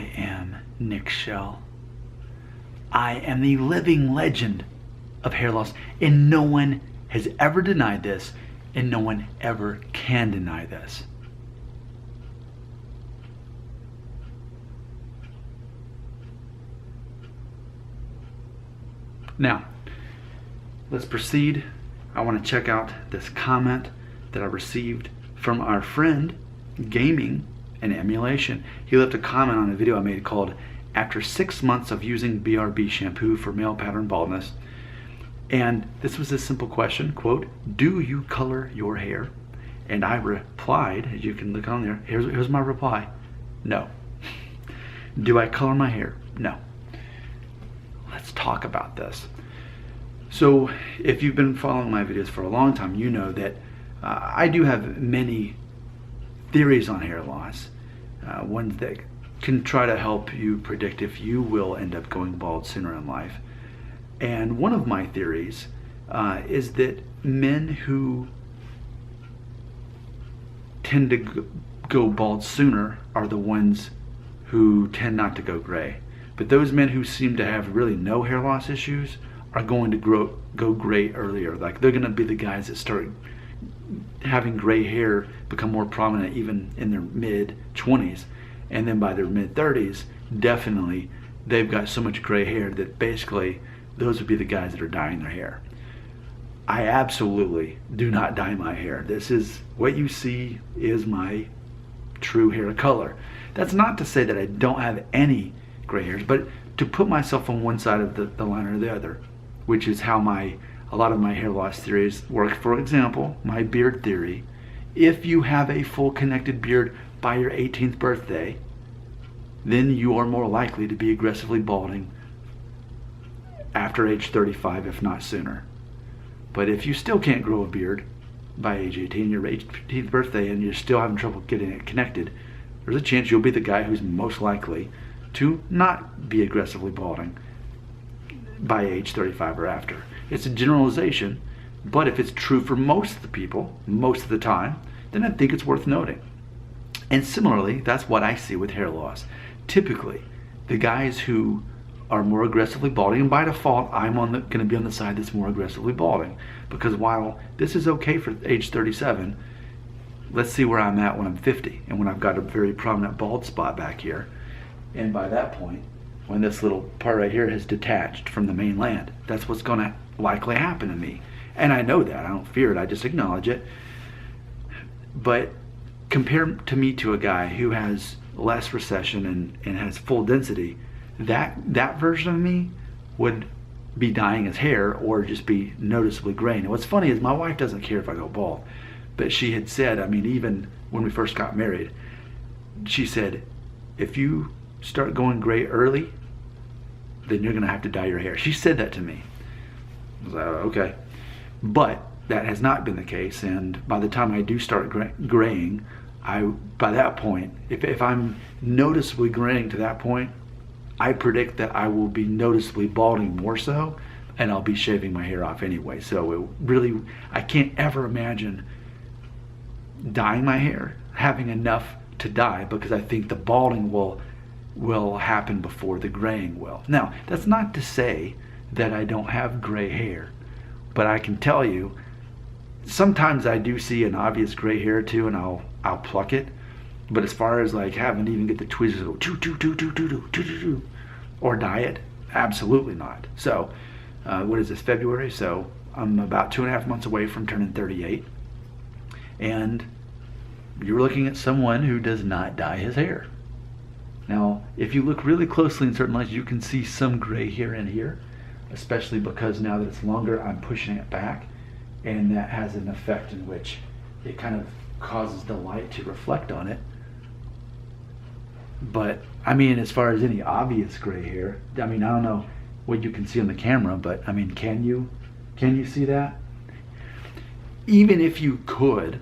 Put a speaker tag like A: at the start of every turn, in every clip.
A: I am Nick Shell. I am the living legend of hair loss, and no one has ever denied this, and no one ever can deny this. Now, let's proceed. I want to check out this comment that I received from our friend, Gaming and Emulation. He left a comment on a video I made called "After 6 months of using BRB shampoo for male pattern baldness." And this was a simple question, quote, "Do you color your hair?" And I replied, as you can look on there, here's my reply, no. Do I color my hair? No. Let's talk about this. So if you've been following my videos for a long time, you know that I do have many theories on hair loss, ones that can try to help you predict if you will end up going bald sooner in life. And one of my theories is that men who tend to go bald sooner are the ones who tend not to go gray. But those men who seem to have really no hair loss issues are going to go gray earlier. Like, they're going to be the guys that start having gray hair become more prominent even in their mid-20s, and then by their mid-30s, definitely they've got so much gray hair that basically those would be the guys that are dyeing their hair. I absolutely do not dye my hair. This is what you see is my true hair color. That's not to say that I don't have any gray hairs, but to put myself on one side of the line or the other, which is how a lot of my hair loss theories work. For example, my beard theory: if you have a full connected beard by your 18th birthday, then you are more likely to be aggressively balding after age 35, if not sooner. But if you still can't grow a beard by age 18, your 18th birthday, and you're still having trouble getting it connected, there's a chance you'll be the guy who's most likely to not be aggressively balding by age 35 or after. It's a generalization, but if it's true for most of the people, most of the time, then I think it's worth noting. And similarly, that's what I see with hair loss. Typically, the guys who are more aggressively balding, and by default, I'm going to be on the side that's more aggressively balding, because while this is okay for age 37, let's see where I'm at when I'm 50, and when I've got a very prominent bald spot back here. And by that point, when this little part right here has detached from the mainland, that's what's going to likely happen to me. And I know that. I don't fear it. I just acknowledge it. But compare to me to a guy who has less recession and has full density, that version of me would be dyeing his hair or just be noticeably gray. And what's funny is my wife doesn't care if I go bald. But she had said, I mean, even when we first got married, she said, if you start going gray early, then you're going to have to dye your hair. She said that to me. I was like, oh, okay. But that has not been the case, and by the time I do start graying, by that point, if I'm noticeably graying to that point, I predict that I will be noticeably balding more so, and I'll be shaving my hair off anyway. So I can't ever imagine dyeing my hair, having enough to dye, because I think the balding will happen before the graying will. Now, that's not to say that I don't have gray hair, but I can tell you, sometimes I do see an obvious gray hair too, and I'll pluck it. But as far as like having to even get the tweezers to go or dye it, absolutely not. So, what is this, February? So I'm about 2.5 months away from turning 38, and you're looking at someone who does not dye his hair. Now, if you look really closely in certain lights, you can see some gray here and here, especially because now that it's longer, I'm pushing it back, and that has an effect in which it kind of causes the light to reflect on it. But I mean, as far as any obvious gray hair, I mean, I don't know what you can see on the camera, but I mean, can you see that? Even if you could,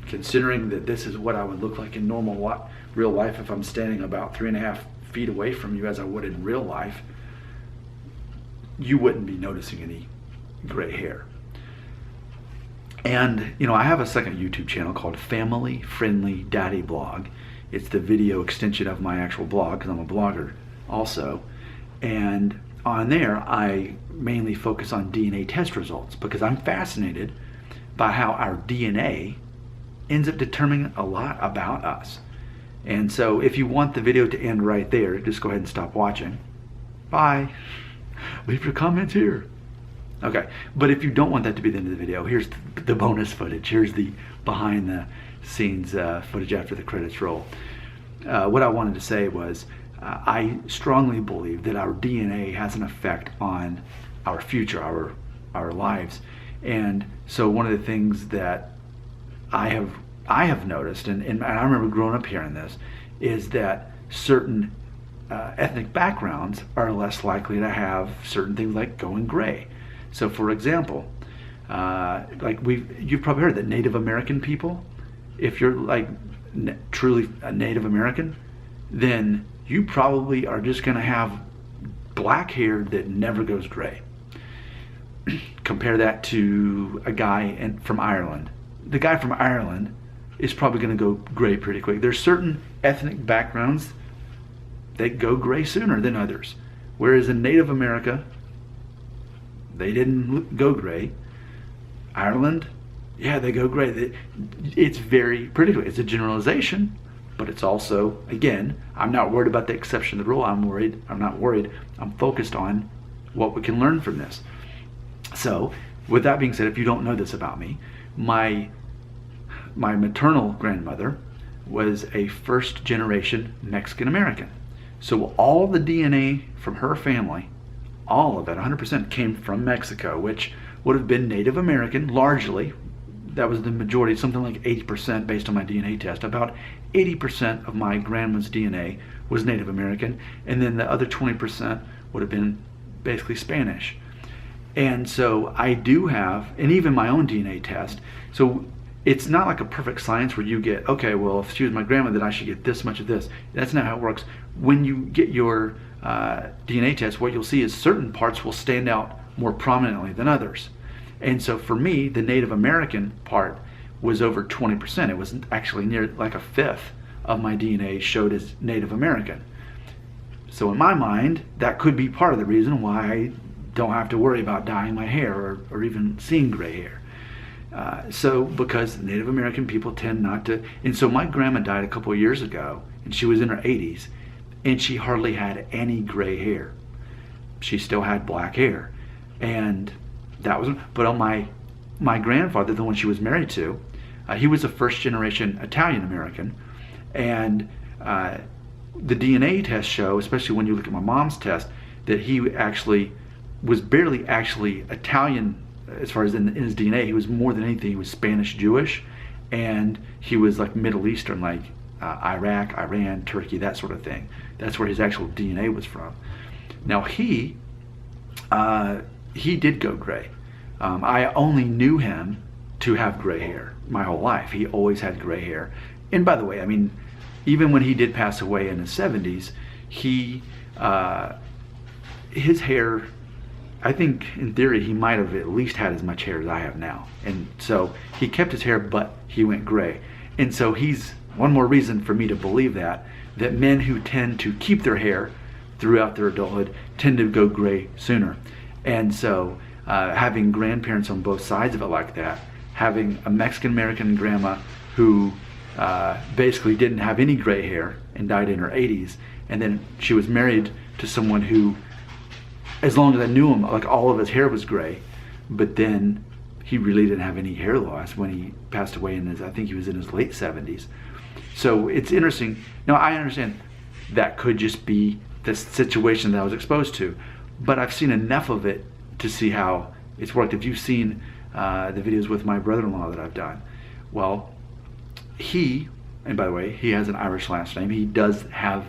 A: considering that this is what I would look like in normal real life if I'm standing about 3.5 feet away from you as I would in real life, you wouldn't be noticing any gray hair. And, you know, I have a second YouTube channel called Family Friendly Daddy Blog. It's the video extension of my actual blog, because I'm a blogger also. And on there, I mainly focus on DNA test results because I'm fascinated by how our DNA ends up determining a lot about us. And so if you want the video to end right there, just go ahead and stop watching. Bye. Leave your comments here. Okay, but if you don't want that to be the end of the video, here's the bonus footage. Here's the behind the scenes footage after the credits roll. What I wanted to say was, I strongly believe that our DNA has an effect on our future, our lives. And so one of the things that I have noticed, and I remember growing up hearing this, is that certain ethnic backgrounds are less likely to have certain things like going gray. So for example, you've probably heard that Native American people, if you're like truly a Native American, then you probably are just going to have black hair that never goes gray. Compare that to a guy from Ireland. The guy from Ireland is probably going to go gray pretty quick. There's certain ethnic backgrounds that go gray sooner than others. Whereas in Native America, they didn't go gray. Ireland, yeah, they go gray. It's very predictable. It's a generalization, but it's also, again, I'm not worried about the exception to the rule. I'm not worried. I'm focused on what we can learn from this. So, with that being said, if you don't know this about me, my maternal grandmother was a first generation Mexican American. So all the DNA from her family, all of it, 100%, came from Mexico, which would have been Native American, largely. That was the majority, something like 80% based on my DNA test. About 80% of my grandma's DNA was Native American, and then the other 20% would have been basically Spanish. And so I do have, and even my own DNA test, so it's not like a perfect science where you get, okay, well, if she was my grandma, then I should get this much of this. That's not how it works. When you get your DNA test, what you'll see is certain parts will stand out more prominently than others. And so for me, the Native American part was over 20%. It was actually near like a fifth of my DNA showed as Native American. So in my mind, that could be part of the reason why I don't have to worry about dyeing my hair or even seeing gray hair. So because Native American people tend not to, and so my grandma died a couple of years ago, and she was in her 80s, and she hardly had any gray hair. She still had black hair. And that was, but on my grandfather, the one she was married to, he was a first generation Italian American, and the DNA tests show, especially when you look at my mom's test, that he actually was barely actually Italian as far as in his DNA. He was more than anything, he was Spanish Jewish, and he was like Middle Eastern, like Iraq, Iran, Turkey, that sort of thing. That's where his actual DNA was from. Now he did go gray. I only knew him to have gray hair my whole life. He always had gray hair. And by the way, I mean, even when he did pass away in his 70s, his hair, I think in theory he might have at least had as much hair as I have now. And so he kept his hair, but he went gray. And so he's one more reason for me to believe that men who tend to keep their hair throughout their adulthood tend to go gray sooner. And so having grandparents on both sides of it like that, having a Mexican American grandma who basically didn't have any gray hair and died in her 80s, and then she was married to someone who, as long as I knew him, like all of his hair was gray, but then he really didn't have any hair loss when he passed away in his, I think he was in his late 70s. So it's interesting. Now I understand that could just be the situation that I was exposed to, but I've seen enough of it to see how it's worked. If you've seen the videos with my brother-in-law that I've done, well, and by the way, he has an Irish last name. He does have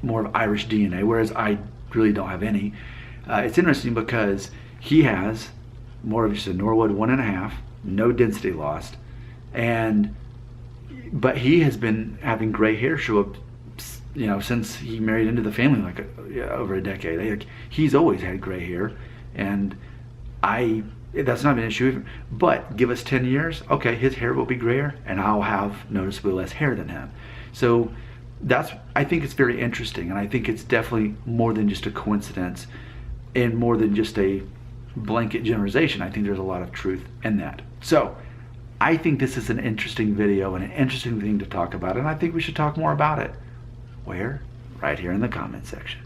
A: more of Irish DNA, whereas I really don't have any. It's interesting because he has more of just a Norwood 1.5, no density lost, but he has been having gray hair show up, since he married into the family, like over a decade. He's always had gray hair, and that's not an issue. But give us 10 years, okay, his hair will be grayer, and I'll have noticeably less hair than him. So I think it's very interesting, and I think it's definitely more than just a coincidence and more than just a blanket generalization. I think there's a lot of truth in that. So I think this is an interesting video and an interesting thing to talk about, and I think we should talk more about it. Where? Right here in the comment section.